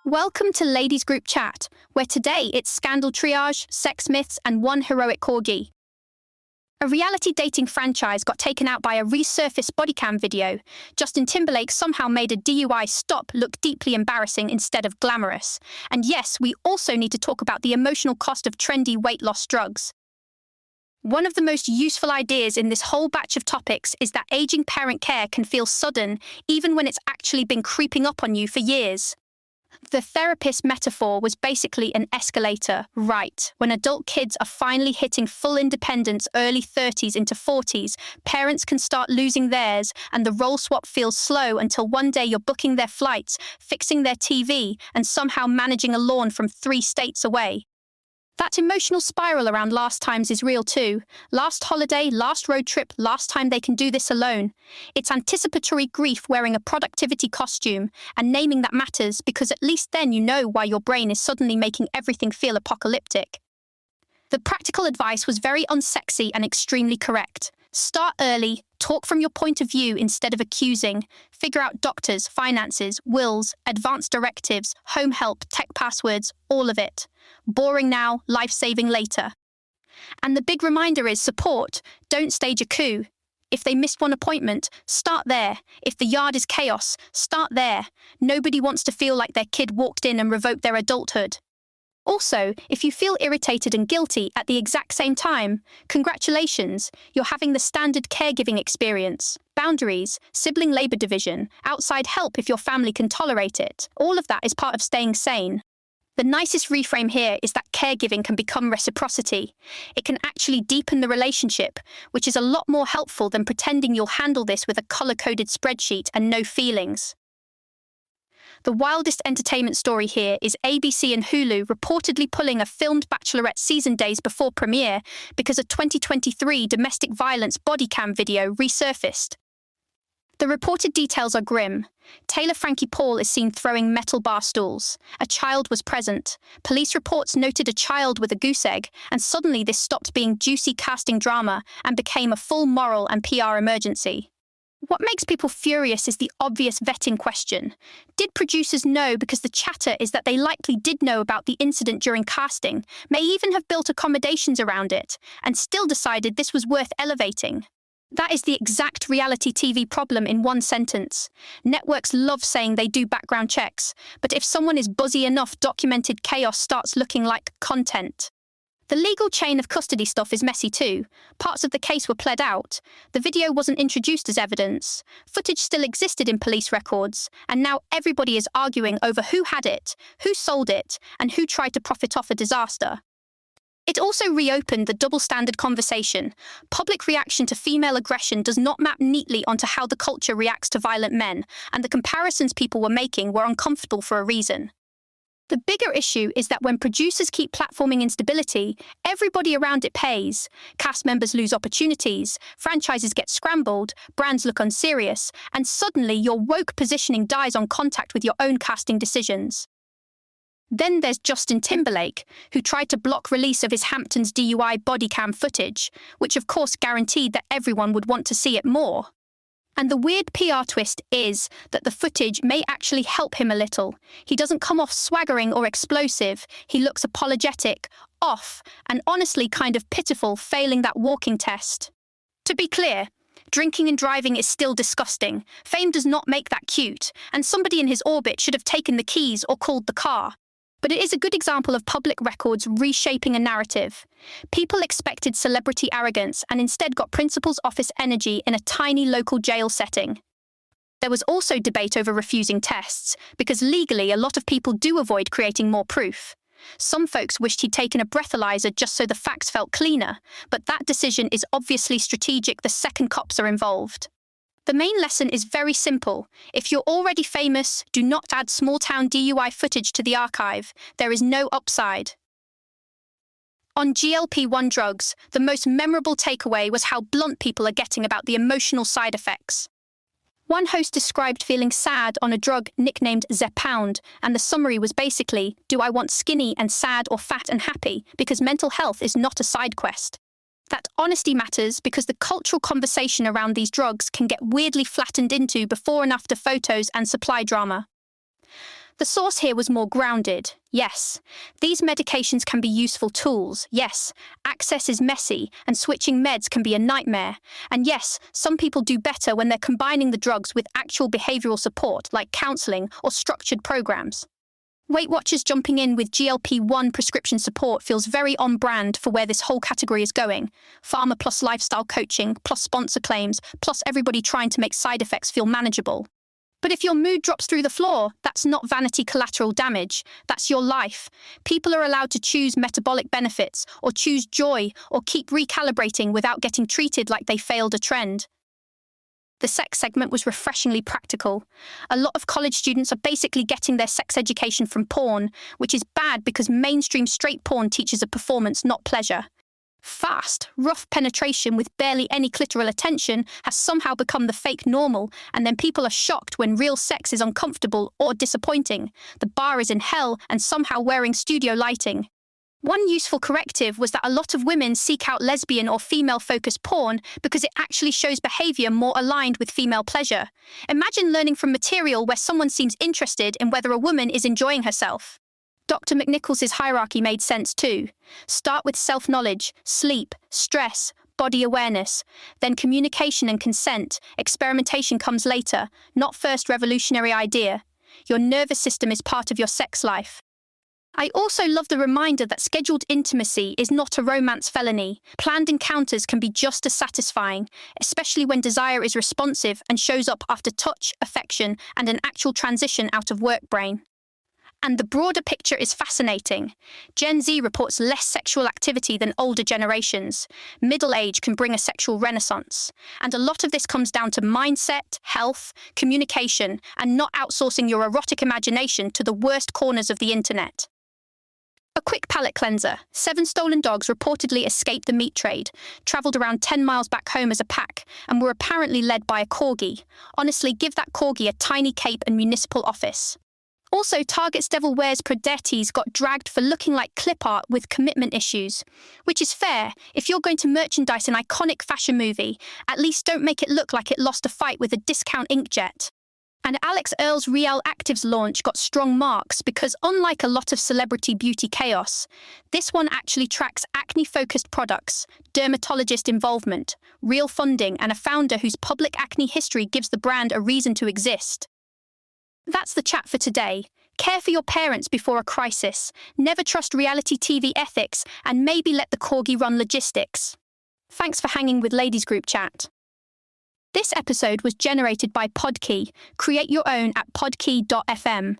Welcome to Ladies Group Chat, where today it's scandal triage, sex myths, and one heroic corgi. A reality dating franchise got taken out by a resurfaced bodycam video. Justin Timberlake somehow made a DUI stop look deeply embarrassing instead of glamorous. And yes, we also need to talk about the emotional cost of trendy weight loss drugs. One of the most useful ideas in this whole batch of topics is that aging parent care can feel sudden, even when it's actually been creeping up on you for years. The therapist metaphor was basically an escalator, right? When adult kids are finally hitting full independence, early 30s into 40s, parents can start losing theirs, and the role swap feels slow until one day you're booking their flights, fixing their TV, and somehow managing a lawn from 3 states away. That emotional spiral around last times is real too. Last holiday, last road trip, last time they can do this alone. It's anticipatory grief wearing a productivity costume, and naming that matters because at least then you know why your brain is suddenly making everything feel apocalyptic. The practical advice was very unsexy and extremely correct. Start early, talk from your point of view instead of accusing, figure out doctors, finances, wills, advanced directives, home help, tech passwords, all of it. Boring now, life-saving later. And the big reminder is support, don't stage a coup. If they missed one appointment, start there. If the yard is chaos, start there. Nobody wants to feel like their kid walked in and revoked their adulthood. Also, if you feel irritated and guilty at the exact same time, congratulations, you're having the standard caregiving experience. Boundaries, sibling labor division, outside help if your family can tolerate it. All of that is part of staying sane. The nicest reframe here is that caregiving can become reciprocity. It can actually deepen the relationship, which is a lot more helpful than pretending you'll handle this with a color-coded spreadsheet and no feelings. The wildest entertainment story here is ABC and Hulu reportedly pulling a filmed Bachelorette season days before premiere because a 2023 domestic violence bodycam video resurfaced. The reported details are grim. Taylor Frankie Paul is seen throwing metal bar stools. A child was present. Police reports noted a child with a goose egg, and suddenly this stopped being juicy casting drama and became a full moral and PR emergency. What makes people furious is the obvious vetting question. Did producers know? Because the chatter is that they likely did know about the incident during casting, may even have built accommodations around it, and still decided this was worth elevating. That is the exact reality TV problem in one sentence. Networks love saying they do background checks, but if someone is buzzy enough, documented chaos starts looking like content. The legal chain of custody stuff is messy too. Parts of the case were pled out. The video wasn't introduced as evidence. Footage still existed in police records, and now everybody is arguing over who had it, who sold it, and who tried to profit off a disaster. It also reopened the double-standard conversation. Public reaction to female aggression does not map neatly onto how the culture reacts to violent men, and the comparisons people were making were uncomfortable for a reason. The bigger issue is that when producers keep platforming instability, everybody around it pays. Cast members lose opportunities, franchises get scrambled, brands look unserious, and suddenly your woke positioning dies on contact with your own casting decisions. Then there's Justin Timberlake, who tried to block release of his Hamptons DUI bodycam footage, which of course guaranteed that everyone would want to see it more. And the weird PR twist is that the footage may actually help him a little. He doesn't come off swaggering or explosive. He looks apologetic, off, and honestly kind of pitiful, failing that walking test. To be clear, drinking and driving is still disgusting. Fame does not make that cute, and somebody in his orbit should have taken the keys or called the car. But it is a good example of public records reshaping a narrative. People expected celebrity arrogance and instead got principal's office energy in a tiny local jail setting. There was also debate over refusing tests, because legally a lot of people do avoid creating more proof. Some folks wished he'd taken a breathalyzer just so the facts felt cleaner, but that decision is obviously strategic the second cops are involved. The main lesson is very simple. If you're already famous, do not add small-town DUI footage to the archive. There is no upside. On GLP-1 drugs, the most memorable takeaway was how blunt people are getting about the emotional side effects. One host described feeling sad on a drug nicknamed Zepbound, and the summary was basically, do I want skinny and sad or fat and happy? Because mental health is not a side quest. That honesty matters because the cultural conversation around these drugs can get weirdly flattened into before and after photos and supply drama. The source here was more grounded. Yes, these medications can be useful tools. Yes, access is messy and switching meds can be a nightmare. And yes, some people do better when they're combining the drugs with actual behavioral support like counseling or structured programs. Weight Watchers jumping in with GLP-1 prescription support feels very on brand for where this whole category is going. Pharma plus lifestyle coaching, plus sponsor claims, plus everybody trying to make side effects feel manageable. But if your mood drops through the floor, that's not vanity collateral damage. That's your life. People are allowed to choose metabolic benefits, or choose joy, or keep recalibrating without getting treated like they failed a trend. The sex segment was refreshingly practical. A lot of college students are basically getting their sex education from porn, which is bad because mainstream straight porn teaches a performance, not pleasure. Fast, rough penetration with barely any clitoral attention has somehow become the fake normal, and then people are shocked when real sex is uncomfortable or disappointing. The bar is in hell and somehow wearing studio lighting. One useful corrective was that a lot of women seek out lesbian or female-focused porn because it actually shows behavior more aligned with female pleasure. Imagine learning from material where someone seems interested in whether a woman is enjoying herself. Dr. McNichols's hierarchy made sense too. Start with self-knowledge, sleep, stress, body awareness, then communication and consent. Experimentation comes later, not first. Revolutionary idea. Your nervous system is part of your sex life. I also love the reminder that scheduled intimacy is not a romance felony. Planned encounters can be just as satisfying, especially when desire is responsive and shows up after touch, affection, and an actual transition out of work brain. And the broader picture is fascinating. Gen Z reports less sexual activity than older generations. Middle age can bring a sexual renaissance. And a lot of this comes down to mindset, health, communication, and not outsourcing your erotic imagination to the worst corners of the internet. A quick palate cleanser. 7 stolen dogs reportedly escaped the meat trade, travelled around 10 miles back home as a pack, and were apparently led by a corgi. Honestly, give that corgi a tiny cape and municipal office. Also, Target's Devil Wears Prada got dragged for looking like clip art with commitment issues. Which is fair. If you're going to merchandise an iconic fashion movie, at least don't make it look like it lost a fight with a discount inkjet. And Alex Earl's Real Actives launch got strong marks because, unlike a lot of celebrity beauty chaos, this one actually tracks acne-focused products, dermatologist involvement, real funding, and a founder whose public acne history gives the brand a reason to exist. That's the chat for today. Care for your parents before a crisis, never trust reality TV ethics, and maybe let the corgi run logistics. Thanks for hanging with Ladies Group Chat. This episode was generated by Podkey. Create your own at podkey.fm.